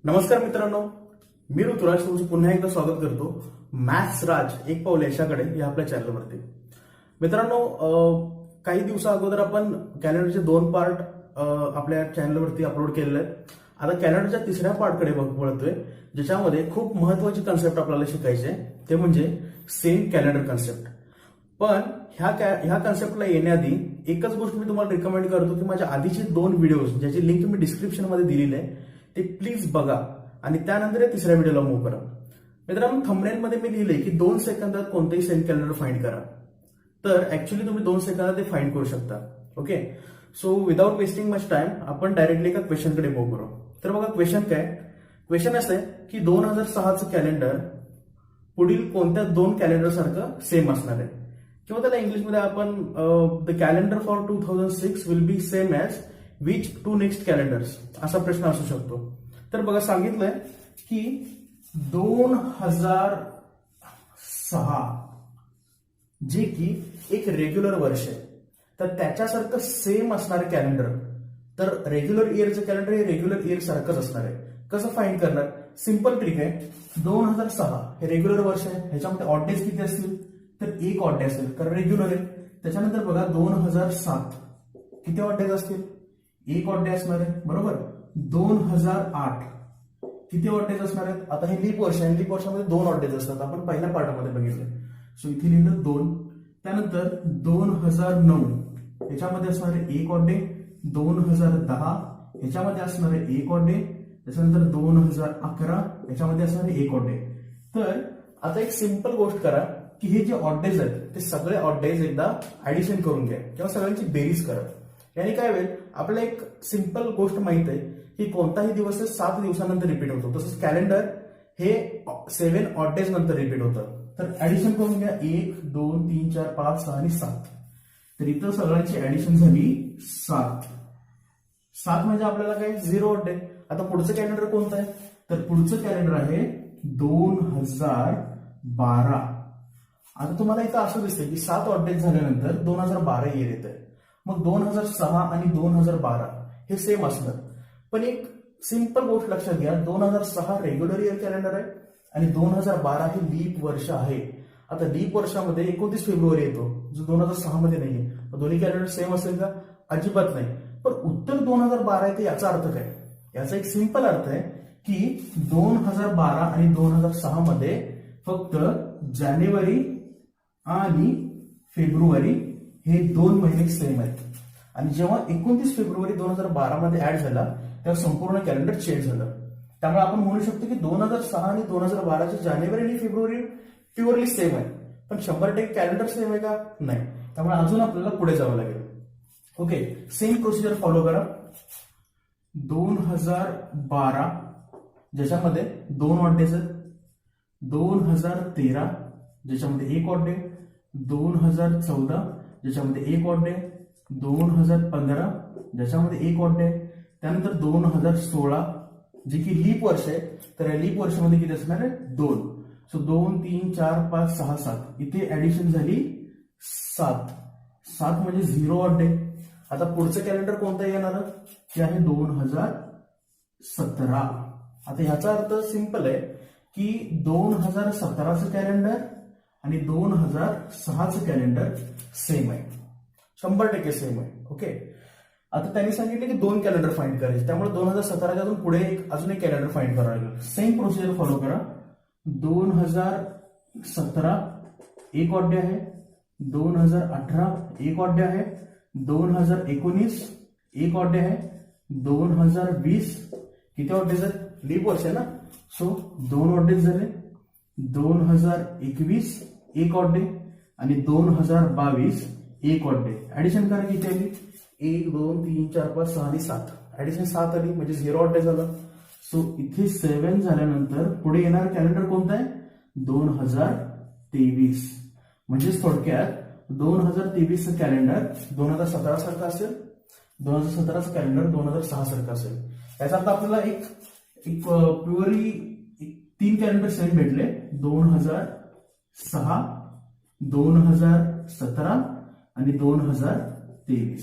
नमस्कार मित्रांनो, मी ऋतुराज तुमचं पुन्हा एकदा स्वागत करतो मॅथ्स राज एक पाऊल यशाकडे या आपल्या चॅनलवरती. मित्रांनो, काही दिवसा अगोदर आपण कॅलेंडरचे 2 पार्ट आपल्या चॅनलवरती अपलोड केलेले आहेत. आता कॅलेंडरच्या 3ऱ्या पार्टकडे वळतोय, ज्याच्यामध्ये खूप महत्वाची कन्सेप्ट आपल्याला शिकायची आहे, ते म्हणजे सेम कॅलेंडर कन्सेप्ट. पण ह्या कन्सेप्टला येण्याआधी एकच गोष्ट मी तुम्हाला रिकमेंड करतो की माझ्या आधीचे 2 व्हिडिओज ज्याची लिंक मी डिस्क्रिप्शन मध्ये दिलेली आहे ते प्लीज बघा आणि त्यानंतर या 3ऱ्या व्हिडिओला मूव्ह करा. मित्रांनो, थंबनेल मध्ये मी लिहिले की 2 सेकंदात कोणतेही सेम कॅलेंडर फाइंड करा. तर ऍक्च्युली तुम्ही 2 सेकंदात ते फाइंड करू शकता. Okay, so without wasting much time आपण डायरेक्टली एका क्वेश्चनकडे मूव्ह करू. तर बघा, क्वेश्चन असं आहे की 2006चं कॅलेंडर पुढील कोणत्या 2 कॅलेंडर सारखं सेम असणार आहे, किंवा त्याला इंग्लिशमध्ये आपण the calendar for 2006 will be same as which 2 next calendars असा प्रश्न असू शकतो. तर बघा, सांगितलंय की 2006 जे की एक रेग्युलर वर्ष आहे, तर त्याच्यासारखं सेम असणारे कॅलेंडर, तर रेग्युलर इयरचं कॅलेंडर हे रेग्युलर इयर सारखंच असणार आहे. कसं फाइंड करणार? सिंपल ट्रिक आहे. 2006 हे रेग्युलर वर्ष आहे, ह्याच्यामध्ये ऑड डेज किती असतील? तर 1 ऑड डे असेल, कारण रेग्युलर आहे. त्याच्यानंतर बघा 2007 किती ऑड डेज असतील? 1 ऑड डे असणार आहे, बरोबर. 2008 किती ऑड डेज असणार आहेत? आता हे लीप वर्ष आहे, लीप वर्षामध्ये 2 ऑड डेज असतात, आपण पहिल्या पार्टमध्ये बघितलं. सो इथे लिहिलं 2. त्यानंतर 2009 याच्यामध्ये असणार आहे 1 ऑड डे. 2010 याच्यामध्ये असणार आहे 1 ऑड डे. त्याच्यानंतर 2011 याच्यामध्ये असणार आहे 1 ऑड डे. तर आता एक सिंपल गोष्ट करा की हे जे ऑड डेज आहेत ते सगळे ऑड डेज एकदा ऍडिशन करून घ्या किंवा सगळ्यांची बेरीज करा. याने काय होईल, आपल्याला एक सिंपल गोष्ट माहित आहे की कोणताही दिवस 7 दिवसानंतर रिपीट होतो, तसंच कॅलेंडर हे 7 ऑड डेज नंतर रिपीट होतं. तर ऍडिशन करून घ्या. 1, 2, 3, 4, 5, 6 आणि 7. तर इथं सगळ्यांची ऍडिशन झाली 7. 7 म्हणजे आपल्याला काय, 0 ऑड डे. आता पुढचं कॅलेंडर कोणतं आहे? तर पुढचं कॅलेंडर आहे 2012. आता तुम्हाला इथं असं दिसतंय की 7 ऑड डेज झाल्यानंतर 2012 इयर येत आहे. मग 2006 आणि 2012 हे सेम असणार. पण एक सिंपल गोष्ट लक्षात घ्या, 2006 रेग्युलर इयर कॅलेंडर आहे आणि 2012 हे लीप वर्ष आहे. आता लीप वर्षामध्ये 29 फेब्रुवारी येतो, जो 2006 मध्ये नाहीये. दोन्ही कॅलेंडर सेम असेल का? अजिबात नाही. पण उत्तर 2012 आहे, याचा अर्थ काय? याचा एक सिंपल अर्थ आहे की 2012 आणि 2006 मध्ये फक्त जानेवारी आणि फेब्रुवारी हे 2 महिने सेम आहेत. आणि जेव्हा 29 फेब्रुवारी 2012 मध्ये ऍड झाला तेव्हा संपूर्ण कॅलेंडर चेंज झालं. त्यामुळे आपण म्हणू शकतो की 2006 आणि 2012चे जानेवारी आणि फेब्रुवारी प्युअरली सेम आहे. पण 100% कॅलेंडर सेम आहे का? नाही. त्यामुळे अजून आपल्याला पुढे जावं लागेल. ओके, सेम प्रोसिजर फॉलो करा. 2012 ज्याच्यामध्ये 2 ऑड डेज आहेत. 2013 ज्याच्यामध्ये 1 ऑड डे. 2014 ज्याच्यामध्ये 1 ऑड डे. 2015 ज्याच्यामध्ये 1 ऑड डे. त्यानंतर 2016 जे की लीप वर्ष आहे, तर या लीप वर्षामध्ये किती असणार आहे? 2. सो 2, 3, 4, 5, 6, 7 इथे ऍडिशन झाली 7. 7 म्हणजे 0 ऑड डे. आता पुढचं कॅलेंडर कोणतं येणार? ते आहे 2017. आता ह्याचा अर्थ सिंपल आहे की 2017चं कॅलेंडर आणि 2006चं कॅलेंडर सेम आहे, 100% सेम आहे. ओके, आता त्यांनी सांगितले की 2 कॅलेंडर फाइंड करायचे, त्यामुळे 2017च्या अजून पुढे अजून एक कॅलेंडर फाइंड करावं लागेल. सेम प्रोसिजर फॉलो करा. 2017 1 ऑड डे आहे. 2018 1 ऑड डे आहे. 2019 1 ऑड डे आहे. 2020 किती ऑड डेज आहेत? लीप वर्ष आहे ना, सो 2 ऑड डेज झाले. 2021 1 ऑड डे आणि 2022 1 ऑड डे. ऍडिशन करा किती आली? 1, 2, 3, 4, 5, 6 आणि 7. ऍडिशन 7 आली म्हणजे 0 ऑड डे झालं. सो इथे 7 झाल्यानंतर पुढे येणार कॅलेंडर कोणतं आहे? 2023. म्हणजेच थोडक्यात 2023चं कॅलेंडर 2017 सारखं असेल, 2017चं कॅलेंडर 2006 सारखं असेल. याचा अर्थ आपल्याला एक प्युअरली 3 कॅलेंडर सेम भेटले. 2006, 2017 आणि 2023.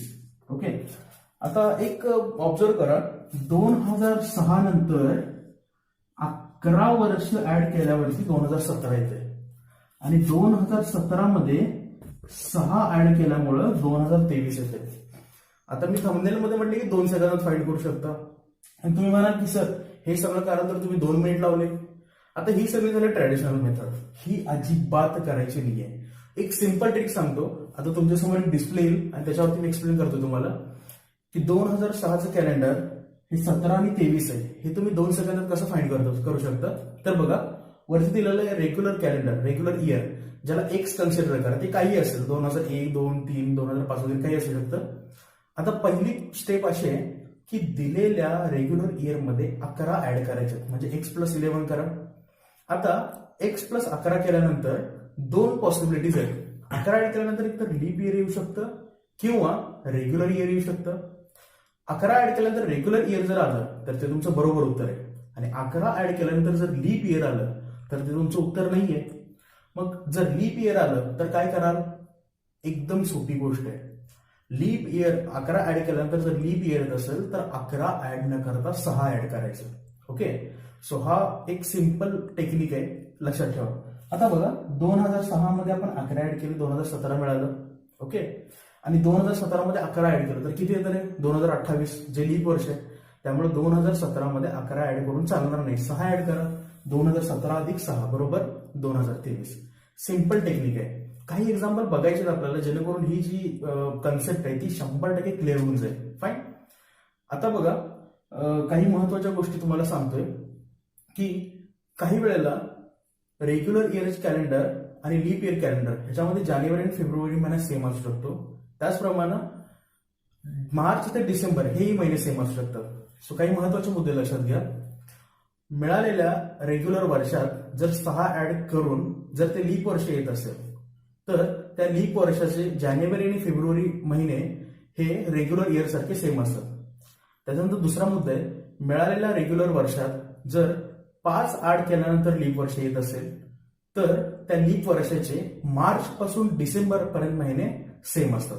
ओके, आता एक ऑब्झर्व करा, 2006 नंतर 11 वर्ष ऍड केल्यावरती 2017 येते आणि 2017 मध्ये 6 ऍड केल्यामुळं 2023 येते. आता मी थंबनेल मध्ये म्हटले की 2 सेकंदात फाइंड करू शकता आणि तुम्ही म्हणाल की सर हे सगळं कारण तर तुम्ही 2 मिनिट लावले. आता ही सगळी झाली ट्रॅडिशनल मेथड, ही अजिबात करायची नाहीये. एक सिंपल ट्रिक सांगतो, आता तुमच्यासमोर एक डिस्प्ले येईल आणि त्याच्यावरती मी एक्सप्लेन करतो तुम्हाला की 2006चं कॅलेंडर हे 17 आणि 23 आहे, हे तुम्ही 2 सेकंदात कसं फाइंड करू शकता. तर बघा वरती दिलेलं आहे रेग्युलर कॅलेंडर, रेग्युलर इयर, ज्याला एक्स कन्सिडर करा, ते काही असेल 2001, 2, 3, 2005 वगैरे काही असू शकतं. आता पहिली स्टेप अशी आहे की दिलेल्या रेग्युलर इयर मध्ये 11 ऍड करायचे, म्हणजे x+11 करा. आता x+11 केल्यानंतर 2 पॉसिबिलिटीज आहेत. 11 ऍड केल्यानंतर एक तर लीप इयर येऊ शकतं किंवा रेग्युलर इयर येऊ शकतं. 11 ऍड केल्यानंतर रेग्युलर इयर जर आलं तर ते तुमचं बरोबर उत्तर आहे आणि 11 ऍड केल्यानंतर जर लीप इयर आलं तर ते तुमचं उत्तर नाहीये. मग जर लीप इयर आलं तर काय कराल? एकदम सोपी गोष्ट आहे. लीप इयर 11 ऍड केल्यानंतर जर लीप इयर येत असेल तर 11 ऍड न करता 6 ऍड करायचं. ओके, सो हा एक सिंपल टेक्निक आहे, लक्षात ठेवा. आता बघा 2006 मध्ये आपण 11 ऍड केली, 2017 मिळालं. ओके, आणि 2017 मध्ये 11 ऍड केलं तर किती येतं रे? 2028, जे लीप वर्ष आहे. त्यामुळे 2017 मध्ये 11 ऍड करून चालणार नाही, 6 ऍड करा. 2017 अधिक 6 बरोबर 2023. सिंपल टेक्निक आहे. काही एक्झाम्पल बघायचे आपल्याला जेणेकरून ही जी कन्सेप्ट आहे ती 100% क्लिअर होऊन जाईल. फाईन. आता बघा काही महत्वाच्या गोष्टी तुम्हाला सांगतोय की काही वेळेला रेग्युलर इयर कॅलेंडर आणि लीप इयर कॅलेंडर ह्याच्यामध्ये जानेवारी आणि फेब्रुवारी महिना सेम असू शकतो. त्याचप्रमाणे मार्च ते डिसेंबर हेही महिने सेम असू शकतात. सो काही महत्वाचे मुद्दे लक्षात घ्या. मिळालेल्या रेग्युलर वर्षात जर 6 ऍड करून जर ते लीप वर्ष येत असेल तर त्या लीप वर्षाचे जानेवारी आणि फेब्रुवारी महिने हे रेग्युलर इयर सारखे सेम असतात. त्याच्यानंतर दुसरा मुद्दा आहे, मिळालेल्या रेग्युलर वर्षात जर 5 ऍड केल्यानंतर लीप वर्ष येत असेल तर त्या लीप वर्षाचे मार्च पासून डिसेंबर पर्यंत महिने सेम असतात.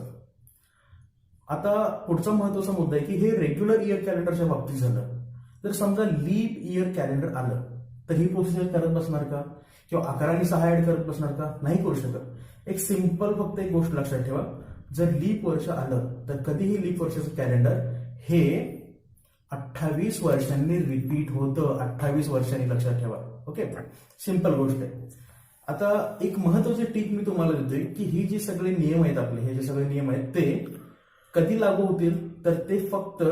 आता पुढचा महत्वाचा मुद्दा आहे की हे रेग्युलर इयर कॅलेंडरच्या बाबतीत झालं. जर समजा लीप इयर कॅलेंडर आलं तर ही प्रोसिजर करत बसणार का? किंवा 11 आणि 6 ऍड करत बसणार का? नाही करू शकत. एक सिंपल फक्त एक गोष्ट लक्षात ठेवा, जर लीप वर्ष आलं तर कधीही लीप वर्षाचं कॅलेंडर हे 28 वर्षांनी रिपीट होतं. 28 वर्षांनी, लक्षात ठेवा. ओके, सिंपल गोष्ट आहे. आता एक महत्वाची टीप मी तुम्हाला देतोय की ही जी सगळे नियम आहेत आपले, हे जे सगळे नियम आहेत ते कधी लागू होतील तर ते फक्त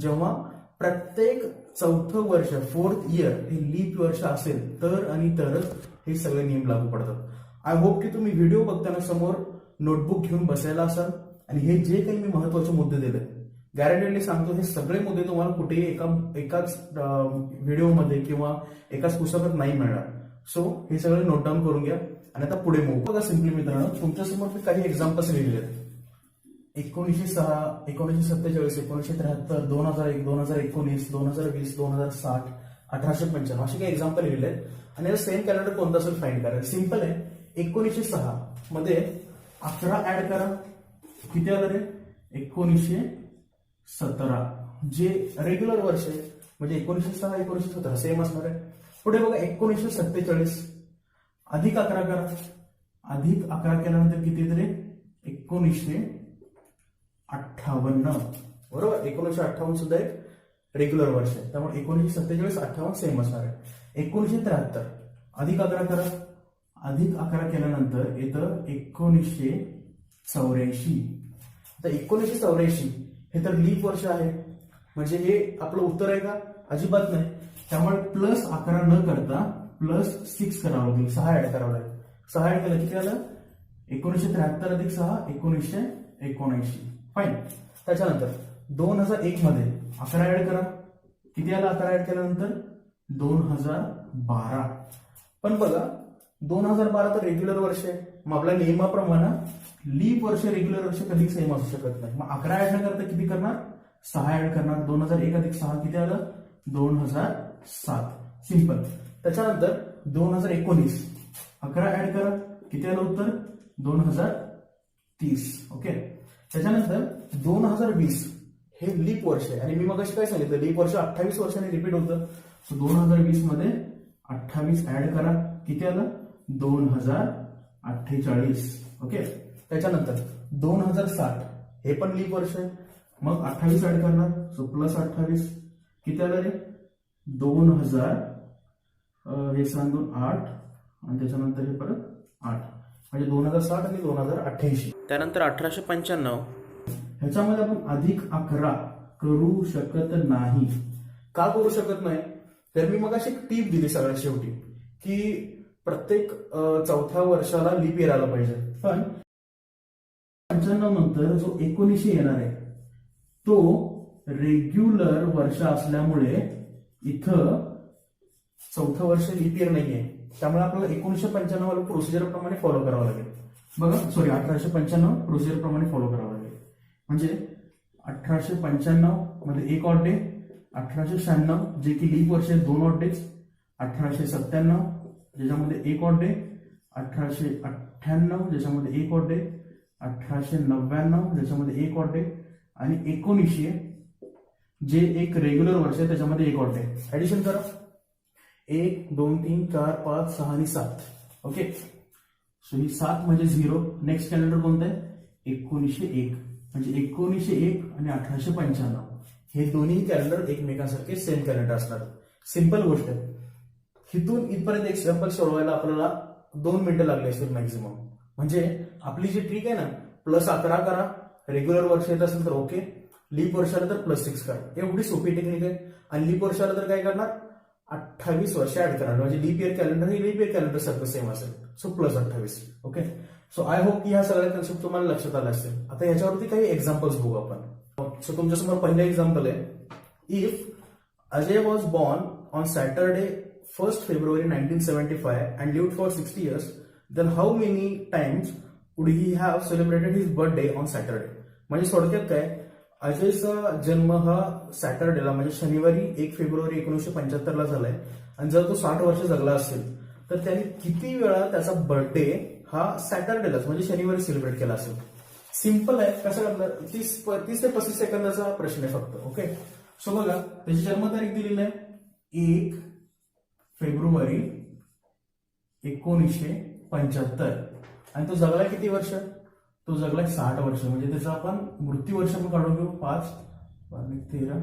जेव्हा प्रत्येक 4थं वर्ष, 4th इयर हे लीप वर्ष असेल तर आणि तरच हे सगळे नियम लागू पडतात. आय होप की तुम्ही व्हिडिओ बघताना समोर नोटबुक घेऊन बसायला असाल आणि हे जे काही मी महत्वाचे मुद्दे दिले गॅरंटेडली सांगतो हे सगळे मुद्दे तुम्हाला कुठेही एकाच व्हिडिओमध्ये किंवा एकाच पुस्तकात नाही मिळणार. सो हे सगळे नोट डाऊन करून घ्या आणि आता पुढे मूव. बघा सिंपली मित्रांनो, तुमच्यासमोर मी काही एक्झाम्पल्स लिहिलेले आहेत. 1906, 1947, 1973, 2001, 2019, 2020, 2060, 1895 असे काही एक्झाम्पल लिहिले आहेत आणि याचं सेम कॅलेंडर कोणतं असेल फाइंड करा. सिंपल आहे. 1906 मध्ये 11 ऍड करा, किती आलं रे? 1917, जे रेग्युलर वर्ष आहे म्हणजे 1906, 1917 सेम असणार आहे. पुढे बघा 1947 अधिक 11 करा, अधिक 11 केल्यानंतर किती येते रे? 1958 बरोबर. 1958 सुद्धा एक रेग्युलर वर्ष आहे त्यामुळे 1947, 58 सेम असणार आहे. 1973 अधिक 11 करा, अधिक 11 केल्यानंतर येतं 1984. आता 1984 हे तर लीप वर्ष आहे म्हणजे हे आपलं उत्तर आहे का? अजिबात नाही. त्यामुळे +11 न करता +6 करावं लागेल, 6 ऍड करावं लागेल. 6 ऍड केलं किती आलं? 1973 अधिक 6 1979. फाईन. त्याच्यानंतर 2001 मध्ये 11 ऍड करा, किती आलं? 11 ऍड केल्यानंतर 2012. पण बघा 2012 तर रेग्युलर वर्ष आहे, मग आपल्या नियमाप्रमाणे लीप वर्ष रेग्युलर वर्ष कधी सेम असू शकत नाही. मग 11 ऍड न करता किती करणार? 6 ऍड करणार. 2001 अधिक 6 किती आलं? 2007. सिंपल. त्याच्यानंतर 2019 11 ऍड करा, किती आलं उत्तर? 2030. ओके. त्याच्यानंतर 2020 हे लीप वर्ष आहे आणि मी मगाशी काय सांगितलं, लीप वर्ष 28 वर्षांनी रिपीट होतं. 2020 मध्ये 28 ऍड करा, किती आलं 2048. ओके. त्याच्यानंतर 2060 हे पण लीप वर्ष आहे, मग 28 ऍड करणार, सो प्लस 28 किती आलं रे 2000 हे सांगून 8 आणि त्याच्यानंतर हे परत 8 म्हणजे 2060 आणि 2088. त्यानंतर 1895 ह्याच्यामध्ये आपण अधिक 11 करू शकत नाही. का करू शकत नाही, तर मी मग अशी एक टीप दिली सगळ्यात शेवटी की प्रत्येक चौथ्या वर्षाला लीप इयर आला पाहिजे. पण 95 नंतर जो 1900 येणार आहे तो रेग्युलर वर्ष असल्यामुळे इथं चौथं वर्ष लीप इयर नाहीये, त्यामुळे आपल्याला 1995 वाला प्रोसिजर प्रमाणे फॉलो करावं लागेल. बघा सॉरी 1895 प्रोसिजर प्रमाणे फॉलो करावं लागेल. म्हणजे 1895 मध्ये एक ऑड डे, 1896 जे की लीप वर्ष आहे 2 ऑड डेज, 1897 ज्याच्यामध्ये एक ऑड डे, 1898 ज्याच्यामध्ये एक ऑड डे, 1899 ज्याच्यामध्ये एक ऑड डे आणि 1900 जे एक रेग्युलर वर्ष आहे त्याच्यामध्ये एक ऑड डे. ऍडिशन करा 1 2 3 4 5 6 आणि 7. ओके. सो ही 7 म्हणजे 0. नेक्स्ट कॅलेंडर कोणतं आहे 1901 म्हणजे 1901 आणि 1895 हे दोन्ही कॅलेंडर एकमेकांसारखे सेम कॅलेंडर असणार. सिंपल गोष्ट आहे. इथून इथपर्यंत एक्झाम्पल सोडवायला आपल्याला 2 मिनिटं लागली असतील मॅक्झिमम. म्हणजे आपली जी ट्रिक आहे ना प्लस 11 करा, रेग्युलर वर्ष येत असेल तर ओके, लीप वर्षाला तर +6 करा, एवढी सोपी टेक्निक आहे. आणि लीप वर्षाला तर काय करणार 28 वर्ष ऍड करणार, म्हणजे लीप इयर कॅलेंडर हे लीप इयर कॅलेंडर सारखं सेम असेल. So +28. Okay. So I hope की ह्या सगळ्या कन्सेप्ट तुम्हाला लक्षात आल्या असतील. आता ह्याच्यावरती काही एक्झाम्पल्स बघू आपण. सो तुमच्यासमोर पहिलं एक्झाम्पल आहे. If Ajay was born on Saturday 1st February 1975 and lived for 60 years, then how many times would he have celebrated his birthday on Saturday? म्हणजे थोडक्यात काय, अजयचा जन्म हा सॅटरडेला म्हणजे शनिवारी 1 फेब्रुवारी 1975 ला झालाय आणि जर तो 60 वर्ष जगला असेल तर त्याने किती वेळा त्याचा बर्थडे हा सॅटरडेलाच म्हणजे शनिवारी सेलिब्रेट केला असेल. सिंपल आहे. कसं करणार 30 ते 35 सेकंदाचा प्रश्न आहे फक्त. ओके. सो बघा त्याची जन्मतारीख दिलेली आहे 1 फेब्रुवारी 1975 आणि तो जगला किती वर्ष, तो जगला 60 वर्ष. म्हणजे त्याचा आपण मृत्यू वर्ष पण काढून घेऊ 5 13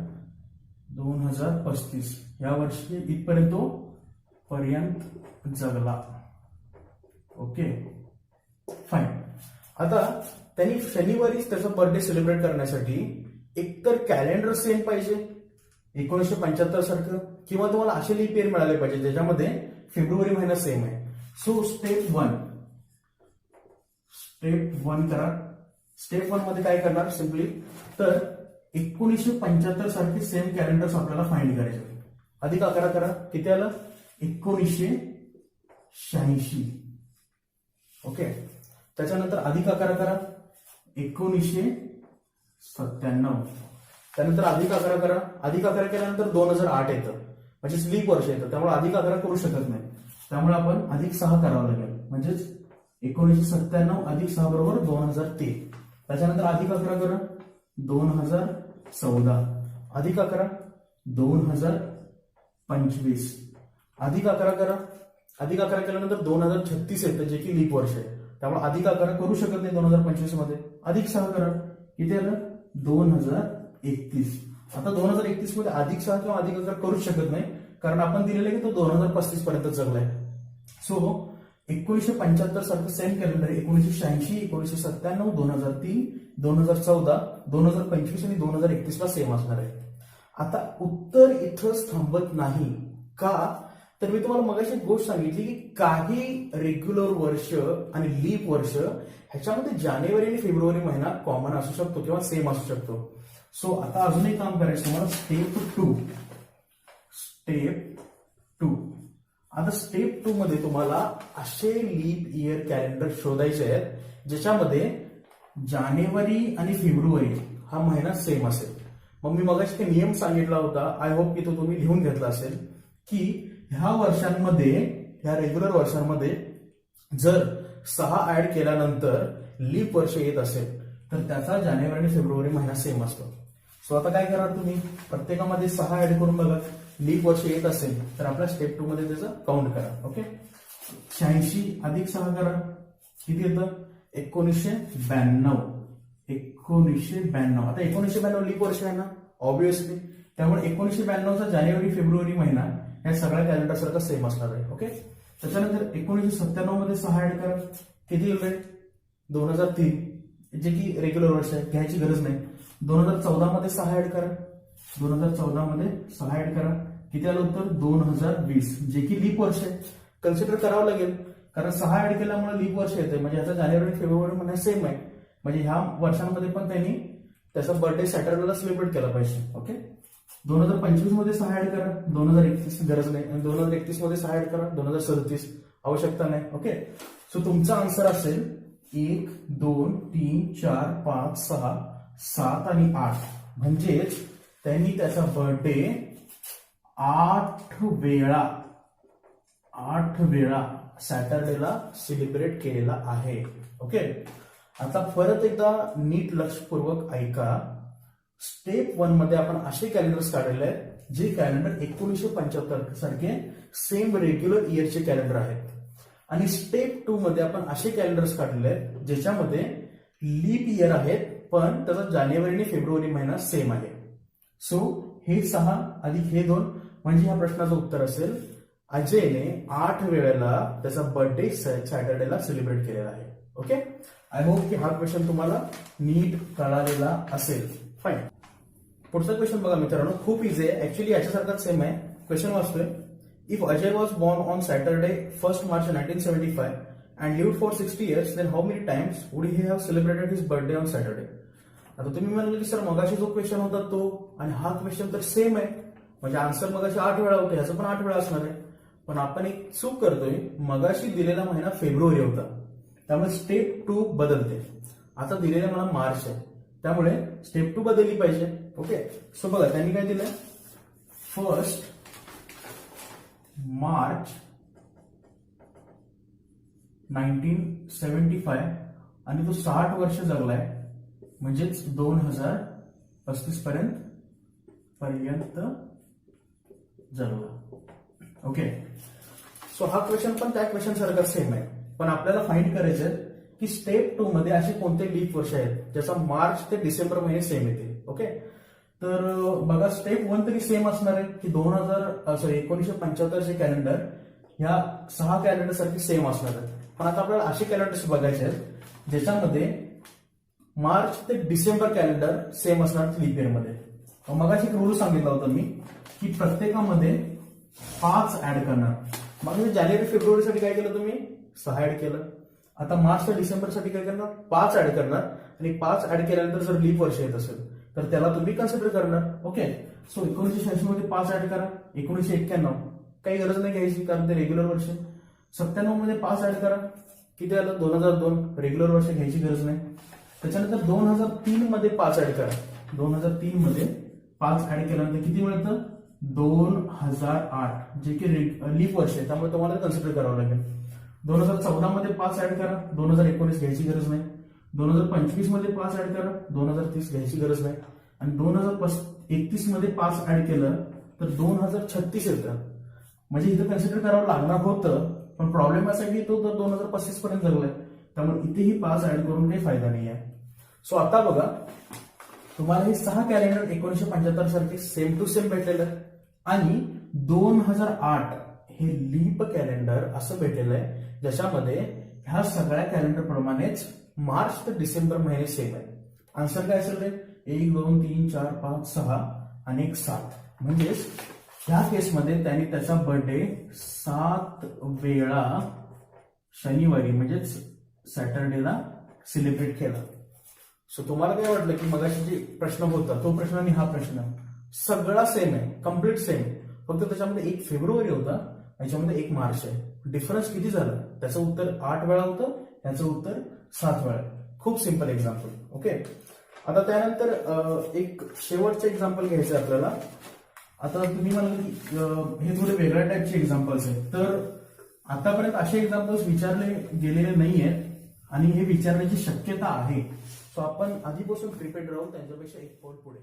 2035 या वर्षी इथपर्यंत तो पर्यंत जगला. Okay fine. आता त्यांनी शनिवारीच त्याचा बर्थडे सेलिब्रेट करण्यासाठी एकतर कॅलेंडर सेम पाहिजे 1975 सारखं, किंवा तुम्हाला असे लीप इयर मिळाले पाहिजे ज्याच्यामध्ये फेब्रुवारी महिना सेम आहे. सो स्टेप 1 करा. स्टेप 1 मध्ये काय करणार सिम्पली, तर 1975 सारखे सेम कॅलेंडर्स आपल्याला फाइंड करायचे. अधिक 11 करा, किती आलं 1986. ओके. त्याच्यानंतर अधिक 11 करा 1997. त्यानंतर अधिक 11 करा, अधिक 11 केल्यानंतर 2008 येतं म्हणजे स्लीप वर्ष येतं, त्यामुळे अधिक 11 करू शकत नाही, त्यामुळे आपण अधिक 6 करावं लागेल. म्हणजेच 1997 अधिक 6 बरोबर 2003. त्याच्यानंतर अधिक 11 करा 2014, अधिक 11 2025, अधिक 11 करा, अधिक 11 केल्यानंतर 2036 येतं जे की लीप वर्ष आहे, त्यामुळे अधिक 11 करू शकत नाही 2025 मध्ये. अधिक 6 करा, किती आलं 2031. आता 2031 मध्ये अधिक 6 किंवा अधिक 11 करूच शकत नाही कारण आपण दिलेलं की तो 2035 पर्यंत जगलाय. सो 1975 सारखं सेम कॅलेंडर 1986, 1997, 2003, 2014, 2025 आणि 2031 ला सेम असणार आहे. आता उत्तर इथंच थांबत नाही. का तर मी तुम्हाला मगाशी एक गोष्ट सांगितली की काही रेग्युलर वर्ष आणि लीप वर्ष ह्याच्यामध्ये जानेवारी आणि फेब्रुवारी महिना कॉमन असू शकतो किंवा सेम असू शकतो. सो आता अजून एक काम करायचं तुम्हाला. स्टेप 2. आता स्टेप 2 मध्ये तुम्हाला असे लीप इयर कॅलेंडर शोधायचे आहेत ज्याच्यामध्ये जानेवारी आणि फेब्रुवारी हा महिना सेम असेल. मग मी मगाशी ते नियम सांगितला होता, आय होप की तो तुम्ही लिहून घेतला असेल की ह्या वर्षांमध्ये, ह्या रेग्युलर वर्षांमध्ये जर 6 ऍड केल्यानंतर लीप वर्ष येत असेल तर त्याचा जानेवारी आणि फेब्रुवारी महिना सेम असतो. सो आता काय करा तुम्ही, प्रत्येकामध्ये 6 ऍड करून बघा. लीप वर्ष येत असेल तर आपल्या स्टेप 2 मध्ये त्याचं काउंट करा. ओके, 86 अधिक 6 करा, किती येतं? 1992. 1992. आता 1992 लीप वर्ष आहे ना ऑब्विसली, त्यामुळे 1992चा जानेवारी फेब्रुवारी महिना या सगळ्या कॅलेंडर सारखं सेम असणार आहे. ओके, त्याच्यानंतर 1997 मध्ये 6 ऍड करा, किती येईल? 2003, जे की रेग्युलर वर्ष आहे, घ्यायची गरज नाही. 2014 मध्ये 6 ऍड करा, 2014 मध्ये 6 ऍड करा, किती आलं उत्तर? 2020, जे की लीप वर्ष आहे. कन्सिडर करावं लागेल कारण 6 ऍड केल्यामुळे लीप वर्ष येते, म्हणजे ह्याचा जानेवारी फेब्रुवारी महिना सेम आहे, म्हणजे ह्या वर्षांमध्ये पण त्यांनी त्याचा बर्थडे सॅटर्डेला सेलिब्रेट केला पाहिजे. ओके, 2025 मध्ये 6 ऍड करा, 2031 गरज नाही, आणि 2031 मध्ये 6 ऍड करा, 2037 आवश्यकता नाही. ओके, सो तुमचा आन्सर असेल 1, 2, 3, 4, 5, 6, 7 आणि 8. म्हणजेच त्यांनी त्याचा बर्थडे 8 वेळा सॅटर्डेला सेलिब्रेट केलेला आहे. ओके, आता परत एकदा नीट लक्षपूर्वक ऐका. स्टेप 1 मध्ये आपण असे कॅलेंडर्स काढलेले आहेत जे कॅलेंडर 1975 सारखे सेम रेग्युलर इयरचे कॅलेंडर आहेत, आणि स्टेप 2 मध्ये आपण असे कॅलेंडर्स काढलेले आहेत ज्याच्यामध्ये लीप इयर आहेत पण त्याचा जानेवारी आणि फेब्रुवारी महिना सेम आहे. सो हे 6 अधिक हे 2 म्हणजे ह्या प्रश्नाचं उत्तर असेल अजयने 8 वेळेला त्याचा बर्थडे सॅटर्डेला सेलिब्रेट केलेला आहे. ओके, आय होप की हा क्वेश्चन तुम्हाला नीट कळालेला असेल. फाईन. पुढचा क्वेश्चन बघा मित्रांनो, खूप इझी आहे ऍक्च्युली, याच्यासारखाच सेम आहे. क्वेश्चन वाचतोय, if Ajay was born on Saturday 1 March 1975 and lived for 60 years, then how many times would he have celebrated his birthday on Saturday? आता तुम्ही म्हणाले की सर मगाशी जो क्वेश्चन होता तो आणि हा क्वेश्चन तर सेम आहे, म्हणजे आन्सर मगाशी 8 वेळा होते, ह्याचं पण 8 वेळा असणार आहे. पण आपण एक चूक करतोय, मगाशी दिलेला महिना फेब्रुवारी होता, त्यामुळे स्टेप 2 बदलते. आता दिलेला मला मार्च आहे, त्यामुळे स्टेप 2 बदलली पाहिजे. ओके, सो बघा त्यांनी काय दिलं, 1 मार्च 1975 आणि तो 60 वर्ष जगलाय, म्हणजेच 2035 पर्यंत जगला. ओके, सो हा क्वेश्चन पण त्या क्वेश्चन सारखा सेम आहे, पण आपल्याला फाइंड करायचं की स्टेप 2 मध्ये असे कोणते लीप वर्ष आहेत ज्याचा मार्च ते डिसेंबर महिने सेम येते. ओके, तर बघा स्टेप 1 तरी सेम असणार आहे की 1975 चे कॅलेंडर ह्या 6 कॅलेंडर सारखे सेम असणार आहेत. पण आता आपल्याला असे कॅलेंडर्स बघायचे आहेत ज्याच्यामध्ये मार्च ते डिसेंबर कॅलेंडर सेम असणार लीप इयर मध्ये. मगाशी एक रूल सांगितला होता मी की प्रत्येकामध्ये 5 ऍड करणार. मग जानेवारी फेब्रुवारीसाठी काय केलं तुम्ही? 6 ऍड केलं. आता मार्च ते डिसेंबर साठी काय करणार? 5 ऍड करणार, आणि 5 ऍड केल्यानंतर जर लीप वर्ष येत असेल तर त्याला तुम्ही कन्सिडर करणार. ओके, सो 1986 मध्ये 5 ऍड करा, 1991 काही गरज नाही घ्यायची कारण ते रेग्युलर वर्ष. 97 मध्ये 5 ऍड करा, किती आलं? 2002, रेग्युलर वर्ष घ्यायची गरज नाही. त्याच्यानंतर 2003 मध्ये 5 ऍड करा, 2003 मध्ये 5 ऍड केल्यानंतर किती मिळतं? 2008, जे की लीप वर्ष आहे त्यामुळे तुम्हाला कन्सिडर करावं लागेल. 2014 मध्ये 5 ऍड करा, 2019 घ्यायची गरज नाही. 2025 मध्ये 5 ऍड करा, 2030 घ्यायची गरज नाही. आणि 2031 मध्ये 5 ऍड केलं तर 2036 येतं. म्हणजे इथं कन्सिडर करावं लागणार होतं, पण प्रॉब्लेम असा की तो तर 2035 पर्यंत जगलाय, त्यामुळे इथेही 5 ऍड करून काही फायदा नाही आहे. सो आता बघा तुम्हाला हे 6 कॅलेंडर 1975 सारखे सेम टू सेम भेटलेलं आहे, आणि 2008 हे लीप कॅलेंडर असं भेटलेलं आहे ज्याच्यामध्ये ह्या सगळ्या कॅलेंडर प्रमाणेच मार्च ते डिसेंबर महिने सेम आहे. आन्सर काय असेल रे? 1, 2, 3, 4, 5, 6 आणि 1, 7. म्हणजेच ह्या केसमध्ये त्यांनी त्याचा बर्थडे 7 वेळा शनिवारी म्हणजेच सॅटर्डेला सेलिब्रेट केला. सो तुम्हाला काय वाटलं की मगाशी जे प्रश्न होता तो प्रश्न आणि हा प्रश्न सगळा सेम आहे, कम्प्लीट सेम, फक्त त्याच्यामध्ये 1 फेब्रुवारी होता, याच्यामध्ये 1 मार्च आहे. डिफरन्स किती झाला? त्याचं उत्तर 8 वेळा होतं, याचं उत्तर 7 वेळा. खूप सिंपल एक्झाम्पल. ओके, आता त्यानंतर एक शेवटचं एक्झाम्पल घ्यायचं आहे आपल्याला. आता तुम्ही म्हणाल की हे थोडे वेगळ्या टाईपचे एक्झाम्पल्स आहेत, तर आतापर्यंत असे एक्झाम्पल्स विचारले गेलेले नाही आहेत आणि हे विचारण्याची शक्यता आहे. सो आपण आधीपासून प्रिपेअर्ड राहू, त्यांच्यापेक्षा एक पाऊल पुढे.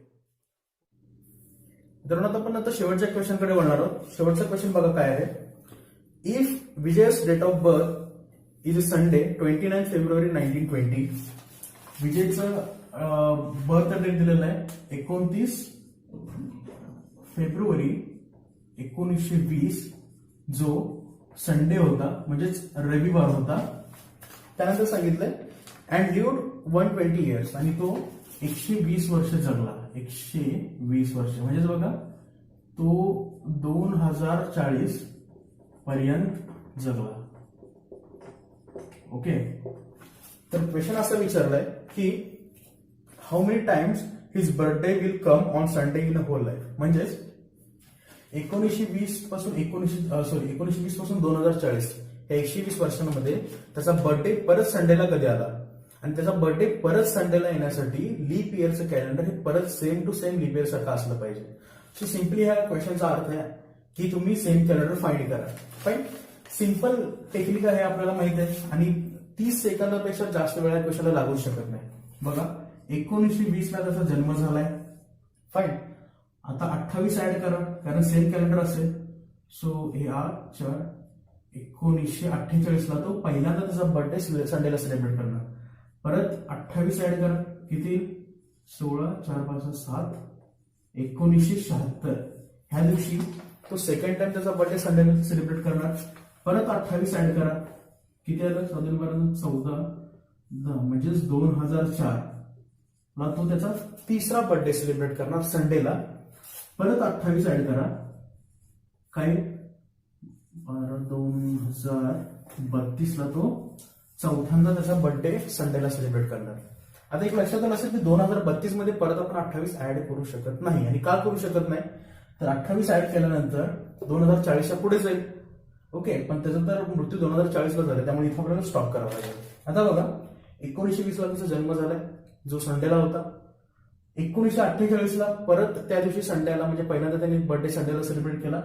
मित्रांनो आता आपण आता शेवटच्या क्वेश्चनकडे वळणार आहोत. शेवटचा क्वेश्चन बघा काय आहे. If Vijay's date of birth is Sunday 29 फेब्रुवारी 1920. विजयचं बर्थ डेट दिलेला आहे 29 फेब्रुवारी 1920, जो संडे होता म्हणजेच रविवार होता. त्यानंतर सांगितलंय अँड लिव्ड 120 इयर्स, आणि तो 120 वर्ष जगला. 120 वर्ष म्हणजेच बघा तो 2040 पर्यंत जगला. ओके, तर क्वेश्चन असं विचारलंय की how many times his birthday will come on Sunday in a whole life. म्हणजेच 1920 पासून 1920 पासून 2040 या 120 वर्षांमध्ये त्याचा बर्थडे परत संडेला कधी आला, आणि त्याचा बर्थडे परत संडेला येण्यासाठी लीप इयरचं कॅलेंडर हे परत same to same leap year सारखं असलं पाहिजे. सो सिम्पली ह्या क्वेश्चनचा अर्थ आहे की तुम्ही सेम कॅलेंडर फाइंड करा. पण सिंपल टेक्निक आहे, आपल्याला माहित आहे, आणि 30 सेकंदापेक्षा जास्त वेळा क्वेश्चनला लागू शकत नाही. बघा 1920 ला त्याचा जन्म झालाय. फाईन, आता 28 ऍड करा कारण सेम कॅलेंडर असेल. सो हे 1948 ला तो पहिल्यांदा त्याचा बर्थडे संडेला सेलिब्रेट करणार. परत 28 ऍड करा, किती 16 4 5 7 1976 ह्या दिवशी तो सेकंड टाइम त्याचा बर्थडे संडेला सेलिब्रेट करणार. परत 28 ऍड करा, किती आलं 14 म्हणजेच 2004 ला तो त्याचा तिसरा बर्थडे सेलिब्रेट करणार संडेला. परत 28 ऍड करा, काय 2032 ला तो चौथ्यांदा त्याचा बर्थडे संडेला सेलिब्रेट करणार. आता एक लक्षात आलं असेल की 2032 मध्ये परत आपण 28 ऍड करू शकत नाही. आणि का करू शकत नाही, तर 28 ऍड केल्यानंतर 2040च्या पुढे जाईल. ओके, पण त्याचा तर मृत्यू 2040 ला झाला, त्यामुळे इथं आपल्याला स्टॉप करावा लागेल. आता बघा 1920 ला त्याचा जन्म झालाय जो संडेला होता. 1948 ला परत त्या दिवशी संडेला, म्हणजे पहिल्यांदा त्यांनी बर्थडे संडेला सेलिब्रेट केला.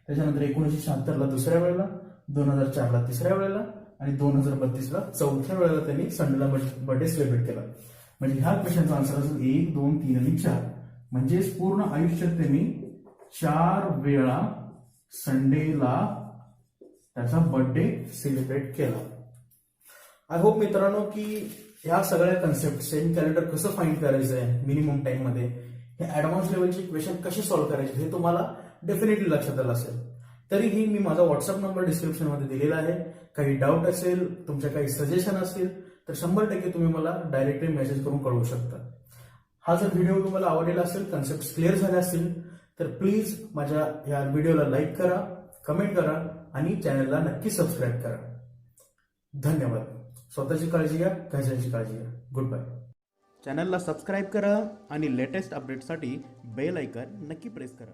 त्याच्यानंतर 1976 ला दुसऱ्या वेळेला, 2004 ला तिसऱ्या वेळेला, आणि 2032 ला चौथ्या वेळेला त्यांनी संडेला बर्थडे सेलिब्रेट केला. म्हणजे ह्या क्वेश्चनचा आन्सर असेल 1 2 3 आणि 4. म्हणजेच पूर्ण आयुष्यात त्यांनी 4 वेळा संडेला त्याचा बर्थडे सेलिब्रेट केला. आय होप मित्रांनो की ह्या सगळ्या कन्सेप्ट, सेम कॅलेंडर कसं फाइंड करायचं आहे मिनिमम टाइम मध्ये, हे ऍडव्हान्स लेवलचे क्वेश्चन कसे सॉल्व्ह करायचे हे तुम्हाला डेफिनेटली लक्षात आलं असेल. तरीही मी माझा व्हॉट्सअप नंबर डिस्क्रिप्शन मध्ये दिलेला आहे. काही डाऊट असेल, तुमच्या काही सजेशन असतील तर 100% तुम्ही मला डायरेक्टली मेसेज करून कळवू शकता. हा जर व्हिडिओ तुम्हाला आवडलेला असेल, कन्सेप्ट क्लिअर झाले असतील तर प्लीज माझ्या या व्हिडिओला लाईक करा, कमेंट करा आणि चॅनलला नक्की सबस्क्राईब करा. धन्यवाद. स्वतःची काळजी घ्या, घरच्यांची काळजी घ्या. Good bye. चॅनलला सबस्क्राईब करा आणि लेटेस्ट अपडेटसाठी बेल आयकॉन नक्की प्रेस करा.